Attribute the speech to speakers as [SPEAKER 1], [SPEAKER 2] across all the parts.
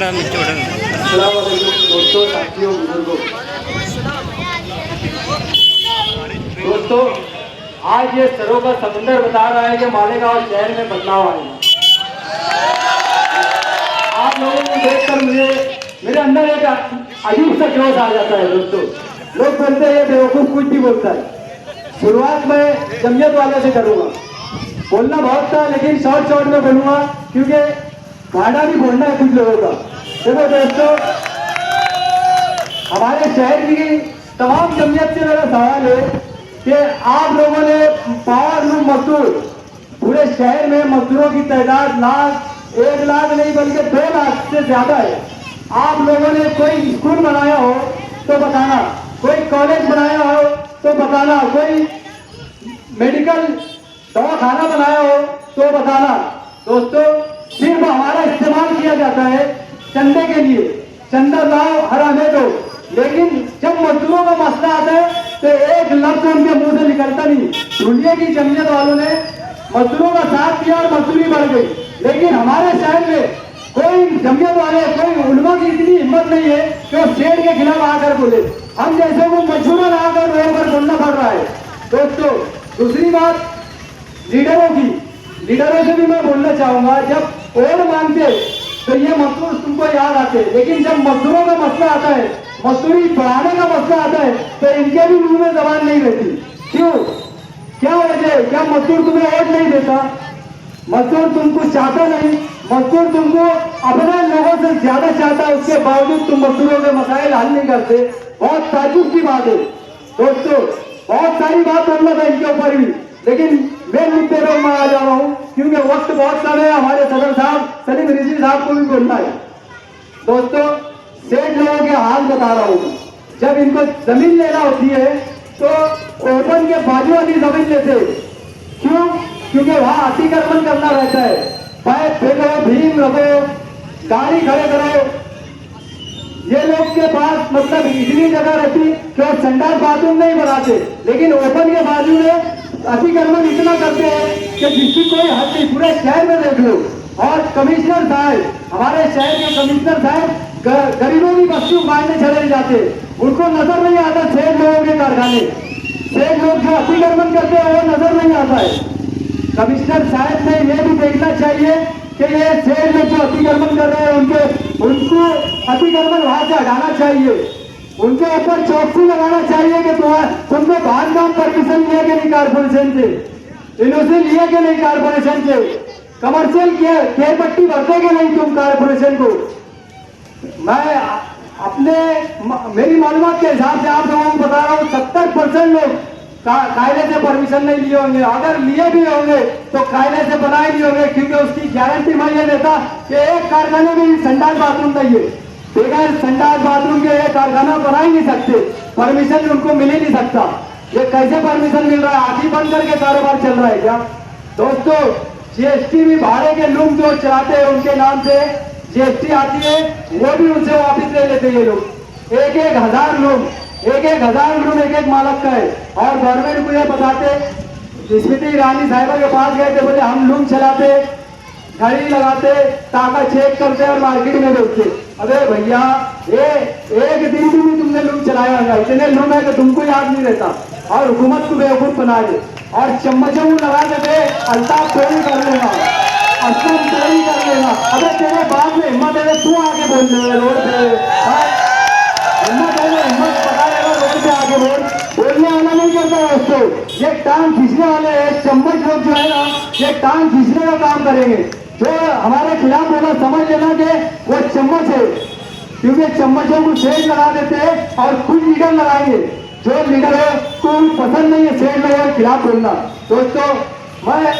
[SPEAKER 1] दोस्तों, साथियों, बुजुर्गों, दोस्तों, आज ये सरों का समंदर बता रहा है कि मालेगांव शहर में बदलाव आएगा। आप लोगों को देखकर मेरे अंदर एक अजीब सा जोश आ जाता है। दोस्तों, लोग बोलते हैं बेवकूफ कुछ भी बोलता है। शुरुआत में जमीयत वाले से करूंगा, बोलना बहुत था लेकिन शॉर्ट में बोलूंगा क्योंकि गाना भी बोलना है कुछ लोगों का। देखो दोस्तों, हमारे शहर की तमाम जमीयत से मेरा सवाल है कि आप लोगों ने पावर लूम मजदूर, पूरे शहर में मजदूरों की तादाद 1 लाख नहीं बल्कि 2 लाख से ज्यादा है। आप लोगों ने कोई स्कूल बनाया हो तो बताना, कोई कॉलेज बनाया हो तो बताना, कोई मेडिकल दवाखाना बनाया हो तो बताना। दोस्तों, सिर्फ हमारा इस्तेमाल किया जाता है चंदे के लिए, चंदा लाओ हरा में दो, लेकिन जब मजदूरों का मसला आता है तो एक लफ्ज उनके मुंह से निकलता नहीं। दुनिया की जमीयत वालों ने मजदूरों का साथ किया और मजदूरी बढ़ गई, लेकिन हमारे शहर में कोई जमीयत वाले, कोई उलमा की इतनी हिम्मत नहीं है कि वो शेर के खिलाफ आकर बोले। हम जैसे को मजबूरन आकर रोड पर बोलना पड़ रहा है। दोस्तों, दूसरी बात लीडरों से भी मैं बोलना चाहूंगा, जब वोट मांगते तो ये मजदूर तुमको याद आते, लेकिन जब मजदूरों का मसला आता है, मजदूरी बढ़ाने का मसला आता है तो इनके भी मुंह में जबान नहीं रहती। क्यों? क्या वजह? क्या मजदूर तुम्हें वोट नहीं देता? मजदूर तुमको चाहता नहीं, मजदूर तुमको अपने लोगों से ज्यादा चाहता है, उसके बावजूद तुम मजदूरों के मसाइल हल नहीं करते। बहुत ताज्जुब की बात है। दोस्तों, बहुत सारी बात बोलना था इनके ऊपर भी, लेकिन मेन मुद्दे पर मैं आ जा रहा हूँ क्योंकि वक्त बहुत कम है। हमारे सदर साहब सलीम रिजवी साहब को भी बोलना है। दोस्तों, सेठ लोगों के हाल बता रहा हूँ। जब इनको जमीन लेना होती है तो ओपन के बाजू वाली जमीन लेते। क्यों? क्योंकि वहां अतिक्रमण करना रहता है। पाइप फेंको, भीम रखो, गाड़ी खड़े करो। ये लोग के पास मतलब इतनी जगह रहती कि वो संडास बाथरूम नहीं बनाते, लेकिन ओपन के बाजू में अतिक्रमण इतना करते हैं कि जिसकी कोई हद नहीं। पूरे शहर में देख लो। और कमिश्नर साहब, हमारे शहर के कमिश्नर साहब गरीबों की बस्ती उखाड़ने चले जाते, उनको नजर नहीं आता सेठ लोगों के कारखाने, सेठ लोग जो अतिक्रमण करते हैं वो नजर नहीं आता है। कमिश्नर साहब ने ये भी देखना चाहिए कि ये सेठ लोग जो अतिक्रमण कर रहे हैं उनको अतिक्रमण वहां से हटाना चाहिए। उनके ऊपर चौकसी लगाना चाहिए कि तुमको बाहर काम परमिशन लिया कि नहीं कारपोरेशन से, इनसे लिया कि नहीं कारपोरेशन से, कमर्शियल केयर पट्टी भरते कि नहीं तुम कारपोरेशन को। मैं मेरी मालूमात के हिसाब से आप लोगों को बता रहा हूँ 70% लोग कायदे से परमिशन नहीं लिए होंगे। अगर लिए भी होंगे तो कायदे से बनाए नहीं होंगे, क्योंकि उसकी गारंटी मैं ये देता कि एक कारखाने में संडास बाथरूम नहीं है, बगैर संडास बाथरूम के एक कारखाना बना ही नहीं सकते, परमिशन उनको मिल ही नहीं सकता। ये कैसे परमिशन मिल रहा है? आखिर बंद करके कारोबार चल रहा है क्या? दोस्तों, जीएसटी भी भाड़े के लूम जो चलाते हैं उनके नाम से जीएसटी आती है, वो भी उनसे वापिस ले लेते ये लोग। एक एक हजार लूम एक एक मालक का है। और गवर्नमेंट को ये बताते, स्मृति ईरानी साहिबा के पास गए थे, बोले हम लूम चलाते, घड़ी लगाते, ताका चेक करते और मार्केट में बेचते। अबे भैया, ये एक दिन भी तुमने लूम चलाया होगा, इतने लूम है कि तुमको याद नहीं रहता और हुकूमत को बेवकूफ बना दे और चम्मचों को लगा देते, अल्ताफ चोरी कर लेगा, असलम चोरी कर लेगा। अबे तेरे बाद में हिम्मत है तू आके बोल रहे रोड पे, हिम्मत पता रहेगा रोड पे आके बोलने वाला नहीं करता दोस्तों। ये टांग खींचने वाले हैं, चम्मच लोग जो है ना, ये टांग खींचने का काम करेंगे। जो हमारे खिलाफ होगा समझ लेना कि वो चम्मच है, क्योंकि चम्मचों को सेठ लगा देते हैं और खुद लीडर लगाएंगे। जो लीडर है तो पसंद नहीं है सेठ लोगों के खिलाफ बोलना। दोस्तों, मैं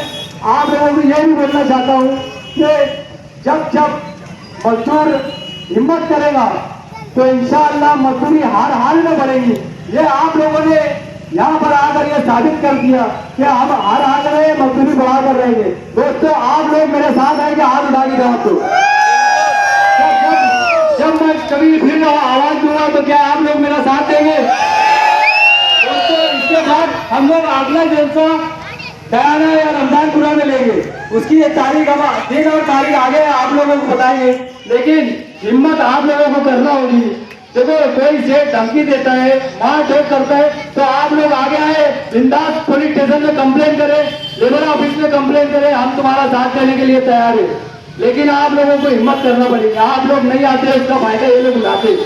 [SPEAKER 1] आप लोगों को यह भी बोलना चाहता हूँ कि जब मजदूर हिम्मत करेगा तो इंशाअल्लाह मजदूरी हर हाल में बढ़ेगी। ये आप लोगों ने यहाँ पर आकर ये साबित कर दिया कि हम हर हाल में मजदूरी बढ़ा कर रहेंगे। दोस्तों, आप लोग मेरे साथ आएंगे, हाथ उठा के जवाब दो। जब मैं कभी फिर आवाज दूंगा तो क्या आप लोग मेरा साथ देंगे? दोस्तों, इसके बाद हम लोग अगला जलसा दयाना या रमजानपुरा में लेंगे। उसकी ये तारीख दिन और तारीख आगे आप लोगों को बताएंगे। लेकिन हिम्मत आप लोगों को करना होगी। देखो कोई सेठ धमकी देता है, मार ठोक करता है, तो आप लोग आगे आए, बिंदास पुलिस स्टेशन में कंप्लेन करें, लेबर ऑफिस में कंप्लेन करें, हम तुम्हारा साथ देने के लिए तैयार है। लेकिन आप लोगों को हिम्मत करना पड़ेगा। आप लोग नहीं आते, उसका फायदा ये लोग उठाते।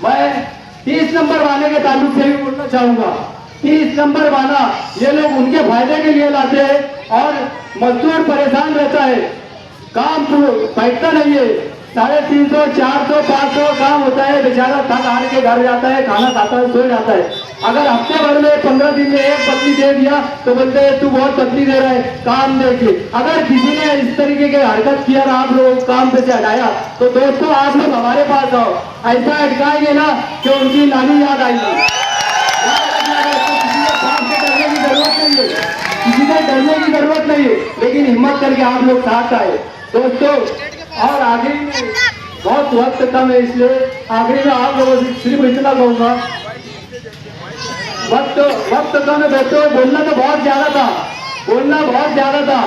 [SPEAKER 1] मैं 30 नंबर वाले के ताल्लुक से भी बोलना चाहूंगा, 30 नंबर वाला ये लोग उनके फायदे के लिए लाते हैं और मजदूर परेशान रहता है, काम बैठता नहीं है। 350, 400, 500 काम होता है, बेचारा थक हार के घर जाता है, खाना खाता है, सो जाता है। अगर हफ्ते भर में 15 दिन में एक पत्नी दे दिया तो बोलते हैं तू बहुत पत्नी दे रहा है, काम देके। अगर किसी ने इस तरीके के हरकत किया और आप लोग काम पे से हटाया तो दोस्तों आप लोग हमारे पास आओ, ऐसा अटकाएंगे ना कि उनकी नानी याद आएगी। किसी से डरने की जरूरत नहीं है, लेकिन हिम्मत करके आप लोग साथ आए दोस्तों। और आखिरी में बहुत वक्त कम है, इसलिए आखिरी में आप लोगों से सिर्फ इतना कहूंगा, वक्त कम है दोस्तों, बोलना तो बहुत ज्यादा था, बोलना बहुत ज्यादा था।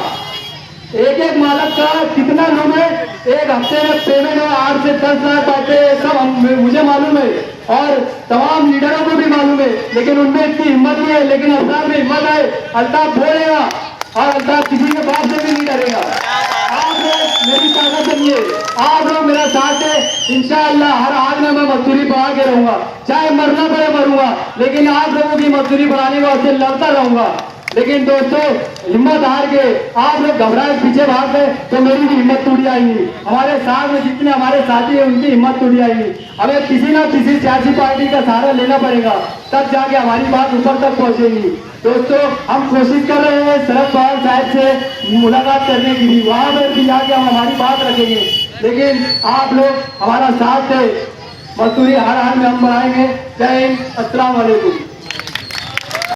[SPEAKER 1] एक मालक का कितना लोग है, एक हफ्ते में पेमेंट है 8 से 10 लाख पाते, सब मुझे मालूम है और तमाम लीडरों को भी मालूम है, लेकिन उनमें इतनी हिम्मत नहीं है। लेकिन अल्ताफ में हिम्मत है, अल्ताफ बोलेगा और अल्ताफ किसी के बाप से भी नहीं डरेगा। आप लोग मेरी ताकत समझिए, आप लोग मेरा साथ है, इंशाअल्लाह हर हाल में मैं मजदूरी बढ़ा के रहूंगा, चाहे मरना पड़े मरूंगा, लेकिन आप लोगों की मजदूरी बढ़ाने के वास्ते लड़ता रहूंगा। लेकिन दोस्तों हिम्मत हार के आप लोग घबराए पीछे भाग गए तो मेरी भी हिम्मत टूट जाएगी, हमारे साथ में जितने हमारे साथी हैं उनकी हिम्मत टूट जाएगी। हमें किसी ना किसी सियासी पार्टी का सहारा लेना पड़ेगा, तब जाके हमारी बात ऊपर तक पहुंचेगी। दोस्तों हम कोशिश कर रहे हैं शरद पवार साहब से मुलाकात करने की भी, वहां पर भी जाके हम हमारी बात रखेंगे, लेकिन आप लोग हमारा साथ है, मजदूरी हर हाल में हम बढ़ाएंगे। जय हिंद, अस्सलाम वालेकुम।